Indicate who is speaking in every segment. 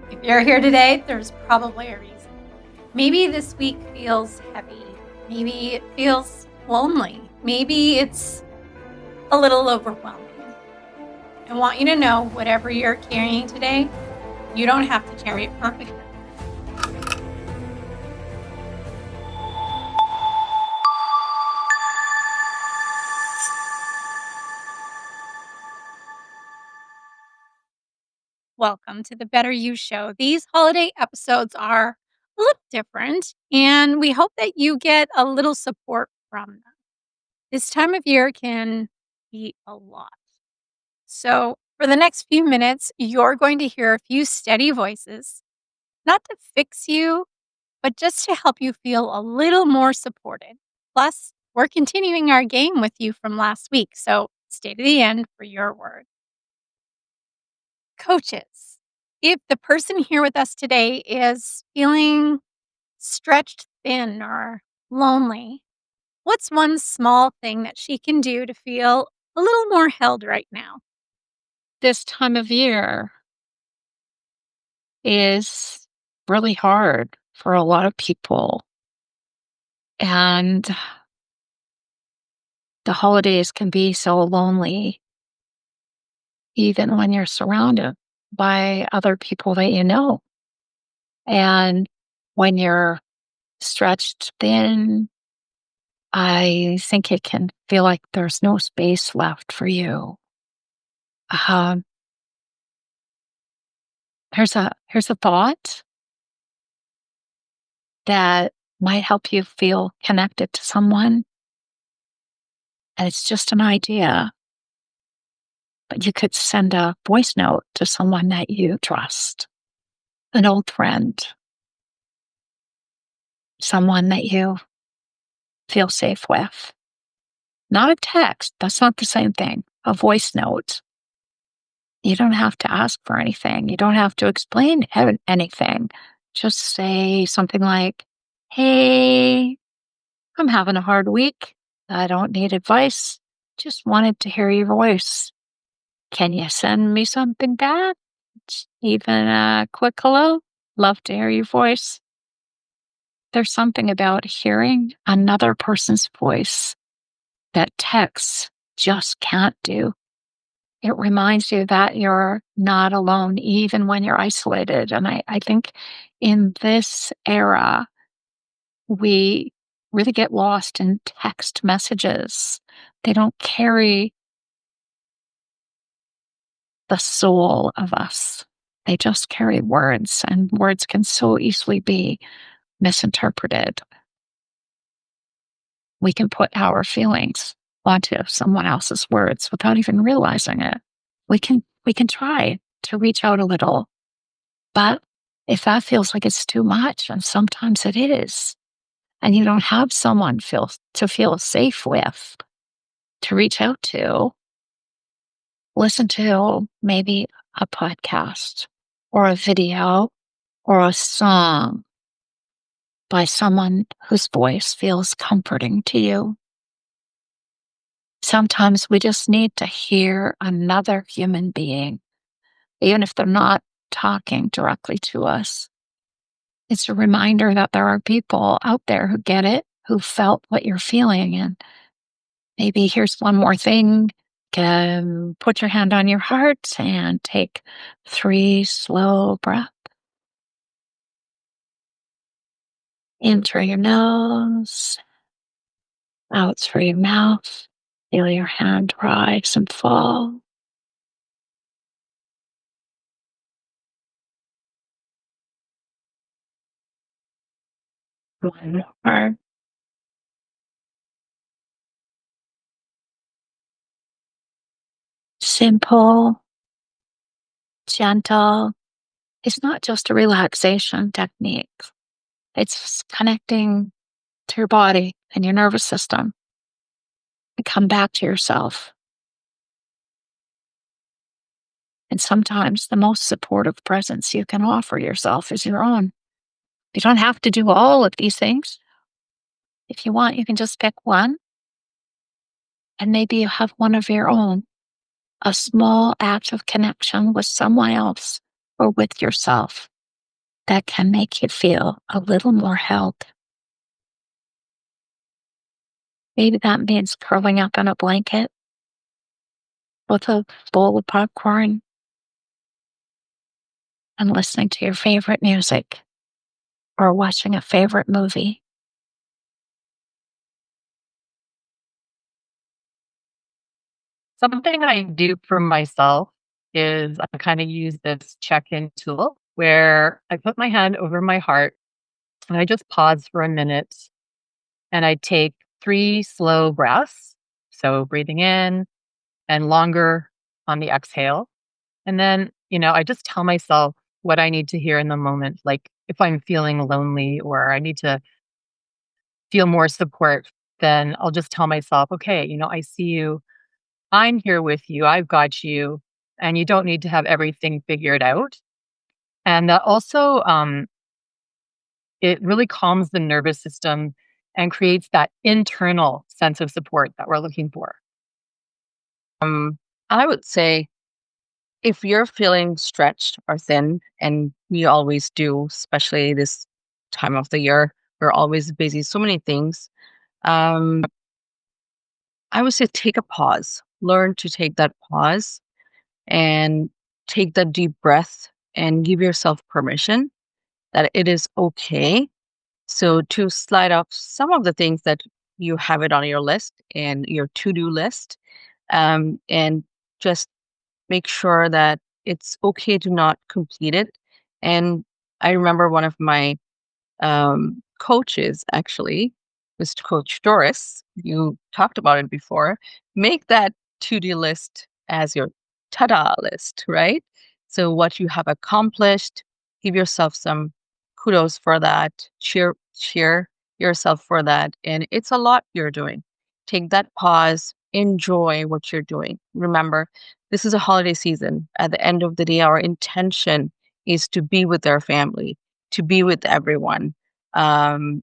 Speaker 1: If you're here today, there's probably a reason. Maybe this week feels heavy. Maybe it feels lonely. Maybe it's a little overwhelming. I want you to know whatever you're carrying today, you don't have to carry it perfectly. Welcome to the Better You Show. These holiday episodes are a little different, and we hope that you get a little support from them. This time of year can be a lot. So, for the next few minutes, you're going to hear a few steady voices, not to fix you, but just to help you feel a little more supported. Plus, we're continuing our game with you from last week, so stay to the end for your word. Coaches, if the person here with us today is feeling stretched thin or lonely, what's one small thing that she can do to feel a little more held right now?
Speaker 2: This time of year is really hard for a lot of people. And the holidays can be so lonely, even when you're surrounded by other people that you know. And when you're stretched thin, I think it can feel like there's no space left for you. Um, here's a thought that might help you feel connected to someone. And it's just an idea, but you could send a voice note to someone that you trust, an old friend, someone that you feel safe with. Not a text. That's not the same thing. A voice note. You don't have to ask for anything. You don't have to explain anything. Just say something like, "Hey, I'm having a hard week. I don't need advice. Just wanted to hear your voice. Can you send me something back? Even a quick hello? Love to hear your voice." There's something about hearing another person's voice that texts just can't do. It reminds you that you're not alone, even when you're isolated. And I think in this era, we really get lost in text messages. They don't carry the soul of us. They just carry words, and words can so easily be misinterpreted. We can put our feelings onto someone else's words without even realizing it. We can try to reach out a little, but if that feels like it's too much, and sometimes it is, and you don't have someone to feel safe with, to reach out to, listen to maybe a podcast or a video or a song by someone whose voice feels comforting to you. Sometimes we just need to hear another human being, even if they're not talking directly to us. It's a reminder that there are people out there who get it, who felt what you're feeling. And maybe here's one more thing. Put your hand on your heart and take 3 slow breaths. In through your nose, out through your mouth. Feel your hand rise and fall. One more. Simple, gentle. It's not just a relaxation technique. It's connecting to your body and your nervous system and come back to yourself. And sometimes the most supportive presence you can offer yourself is your own. You don't have to do all of these things. If you want, you can just pick one, and maybe you have one of your own, a small act of connection with someone else or with yourself that can make you feel a little more held. Maybe that means curling up in a blanket with a bowl of popcorn and listening to your favorite music or watching a favorite movie.
Speaker 3: Something I do for myself is I kind of use this check-in tool where I put my hand over my heart and I just pause for a minute and I take 3 slow breaths. So breathing in and longer on the exhale. And then, I just tell myself what I need to hear in the moment. Like if I'm feeling lonely or I need to feel more support, then I'll just tell myself, okay, I see you. I'm here with you. I've got you. And you don't need to have everything figured out. And that also, it really calms the nervous system and creates that internal sense of support that we're looking for.
Speaker 4: I would say if you're feeling stretched or thin, and we always do, especially this time of the year, we're always busy, so many things. Um, I would say take a pause, learn to take that pause and take that deep breath and give yourself permission that it is okay. So to slide off some of the things that you have it on your list and your to-do list, and just make sure that it's okay to not complete it. And I remember one of my coaches actually was Coach Doris. You talked about it before. Make that to-do list as your ta-da list, right? So what you have accomplished, give yourself some kudos for that. Cheer yourself for that. And it's a lot you're doing. Take that pause, enjoy what you're doing. Remember, this is a holiday season. At the end of the day, our intention is to be with our family, to be with everyone. And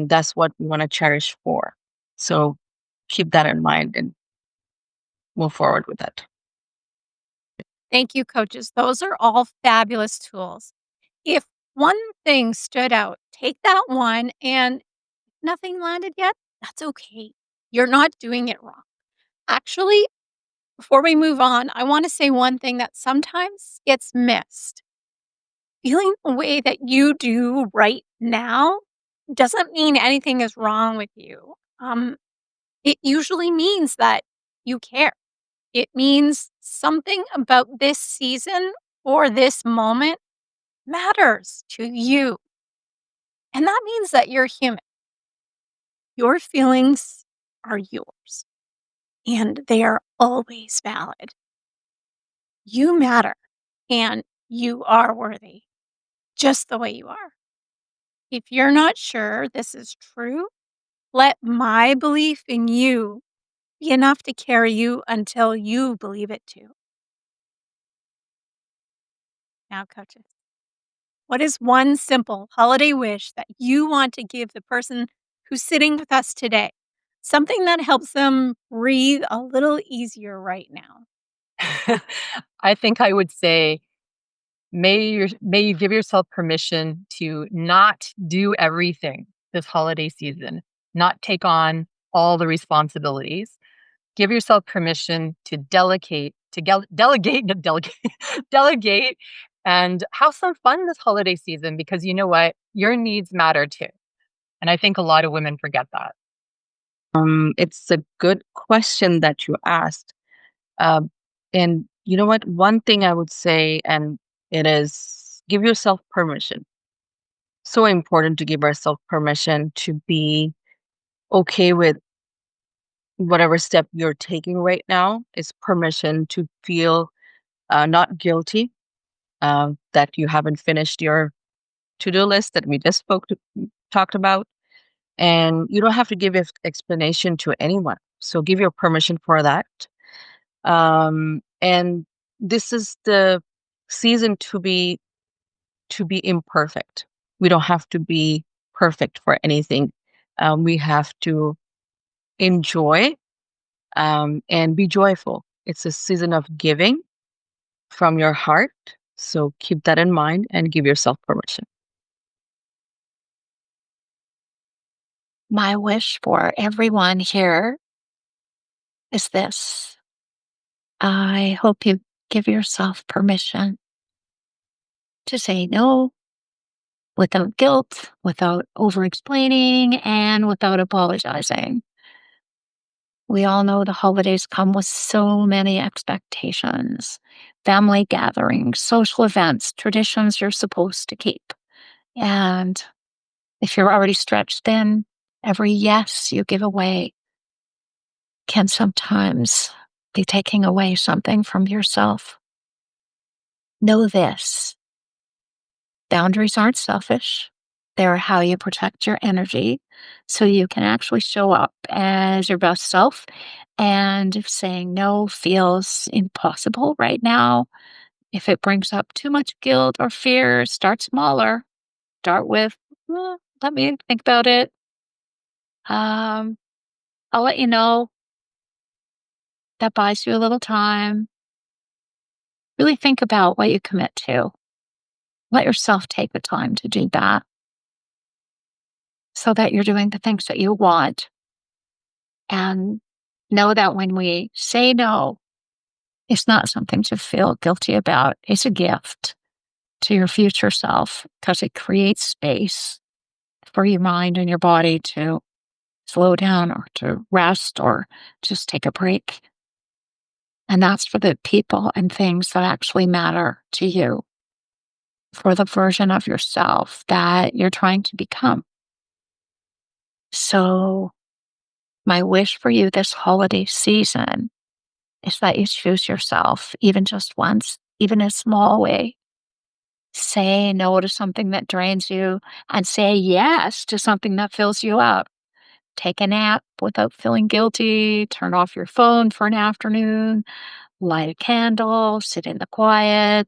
Speaker 4: that's what we want to cherish for. So keep that in mind and move forward with that.
Speaker 1: Thank you, coaches. Those are all fabulous tools. If one thing stood out, take that one, and nothing landed yet, that's okay. You're not doing it wrong. Actually, before we move on, I want to say one thing that sometimes gets missed. Feeling the way that you do right now doesn't mean anything is wrong with you. It usually means that you care. It means something about this season or this moment matters to you. And that means that you're human. Your feelings are yours and they are always valid. You matter and you are worthy just the way you are. If you're not sure this is true, let my belief in you be enough to carry you until you believe it too. Now, coaches, what is one simple holiday wish that you want to give the person who's sitting with us today? Something that helps them breathe a little easier right now.
Speaker 3: I think I would say may you give yourself permission to not do everything this holiday season, not take on all the responsibilities. Give yourself permission to delegate, not delegate, delegate, and have some fun this holiday season because you know what? Your needs matter too. And I think a lot of women forget that.
Speaker 4: It's a good question that you asked. Um, and you know what? One thing I would say, and it is give yourself permission. So important to give ourselves permission to be okay with whatever step you're taking right now. Is permission to feel not guilty that you haven't finished your to-do list that we just talked about. And you don't have to give explanation to anyone. So give your permission for that. And this is the season to be imperfect. We don't have to be perfect for anything. We have to enjoy and be joyful. It's a season of giving from your heart. So keep that in mind and give yourself permission.
Speaker 2: My wish for everyone here is this. I hope you give yourself permission to say no without guilt, without over explaining, and without apologizing. We all know the holidays come with so many expectations, family gatherings, social events, traditions you're supposed to keep. And if you're already stretched thin, every yes you give away can sometimes be taking away something from yourself. Know this: boundaries aren't selfish. They're how you protect your energy so you can actually show up as your best self. And if saying no feels impossible right now, if it brings up too much guilt or fear, start smaller. Start with, let me think about it. Um, I'll let you know. That buys you a little time. Really think about what you commit to. Let yourself take the time to do that so that you're doing the things that you want. And know that when we say no, it's not something to feel guilty about. It's a gift to your future self because it creates space for your mind and your body to slow down or to rest or just take a break. And that's for the people and things that actually matter to you, for the version of yourself that you're trying to become. So, my wish for you this holiday season is that you choose yourself, even just once, even in a small way. Say no to something that drains you and say yes to something that fills you up. Take a nap without feeling guilty, turn off your phone for an afternoon, light a candle, sit in the quiet.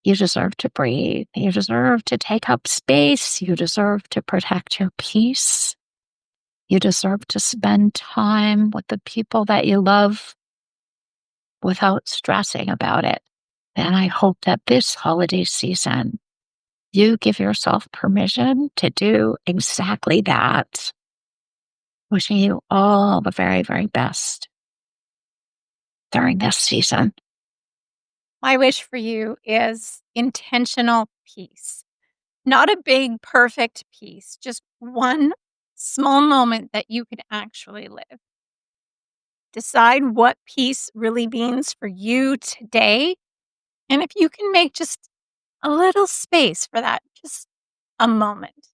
Speaker 2: You deserve to breathe. You deserve to take up space. You deserve to protect your peace. You deserve to spend time with the people that you love without stressing about it. And I hope that this holiday season, you give yourself permission to do exactly that. Wishing you all the very, very best during this season.
Speaker 1: My wish for you is intentional peace. Not a big, perfect peace, just one small moment that you could actually live. Decide what peace really means for you today. And if you can make just a little space for that, just a moment.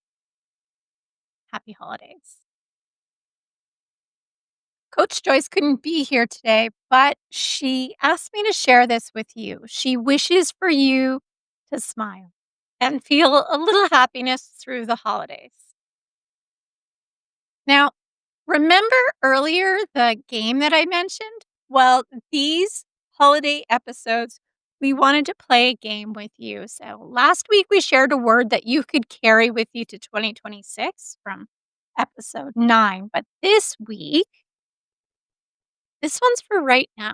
Speaker 1: Happy holidays. Coach Joyce couldn't be here today, but she asked me to share this with you. She wishes for you to smile and feel a little happiness through the holidays. Now, remember earlier the game that I mentioned? Well, these holiday episodes, we wanted to play a game with you. So last week we shared a word that you could carry with you to 2026 from episode 9. But this week, this one's for right now.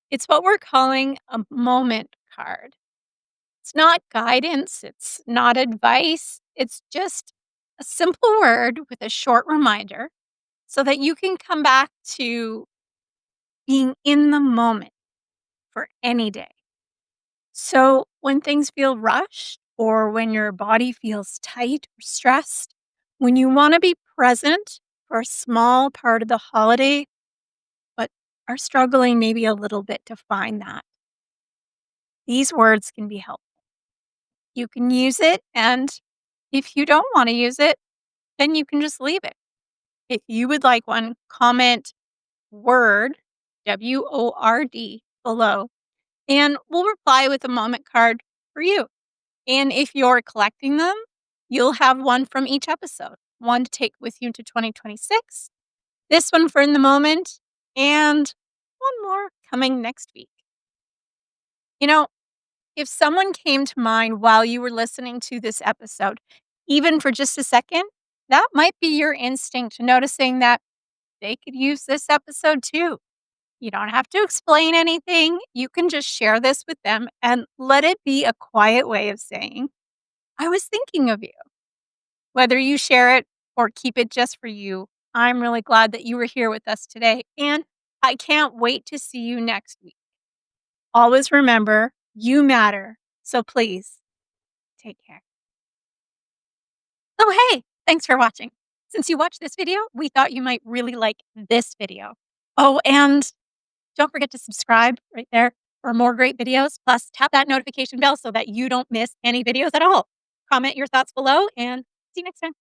Speaker 1: It's what we're calling a moment card. It's not guidance, it's not advice. It's just a simple word with a short reminder so that you can come back to being in the moment for any day. So when things feel rushed or when your body feels tight or stressed, when you want to be present for a small part of the holiday, but are struggling maybe a little bit to find that, these words can be helpful. You can use it, and if you don't want to use it, then you can just leave it. If you would like one, comment word, WORD, below, and we'll reply with a moment card for you. And if you're collecting them, you'll have one from each episode, one to take with you to 2026, this one for in the moment, and one more coming next week. You know, if someone came to mind while you were listening to this episode, even for just a second, that might be your instinct noticing that they could use this episode too. You don't have to explain anything. You can just share this with them and let it be a quiet way of saying, I was thinking of you. Whether you share it or keep it just for you, I'm really glad that you were here with us today, and I can't wait to see you next week. Always remember, you matter, so please take care. Oh, hey, thanks for watching. Since you watched this video, we thought you might really like this video. Oh, and don't forget to subscribe right there for more great videos. Plus, tap that notification bell so that you don't miss any videos at all. Comment your thoughts below and see you next time.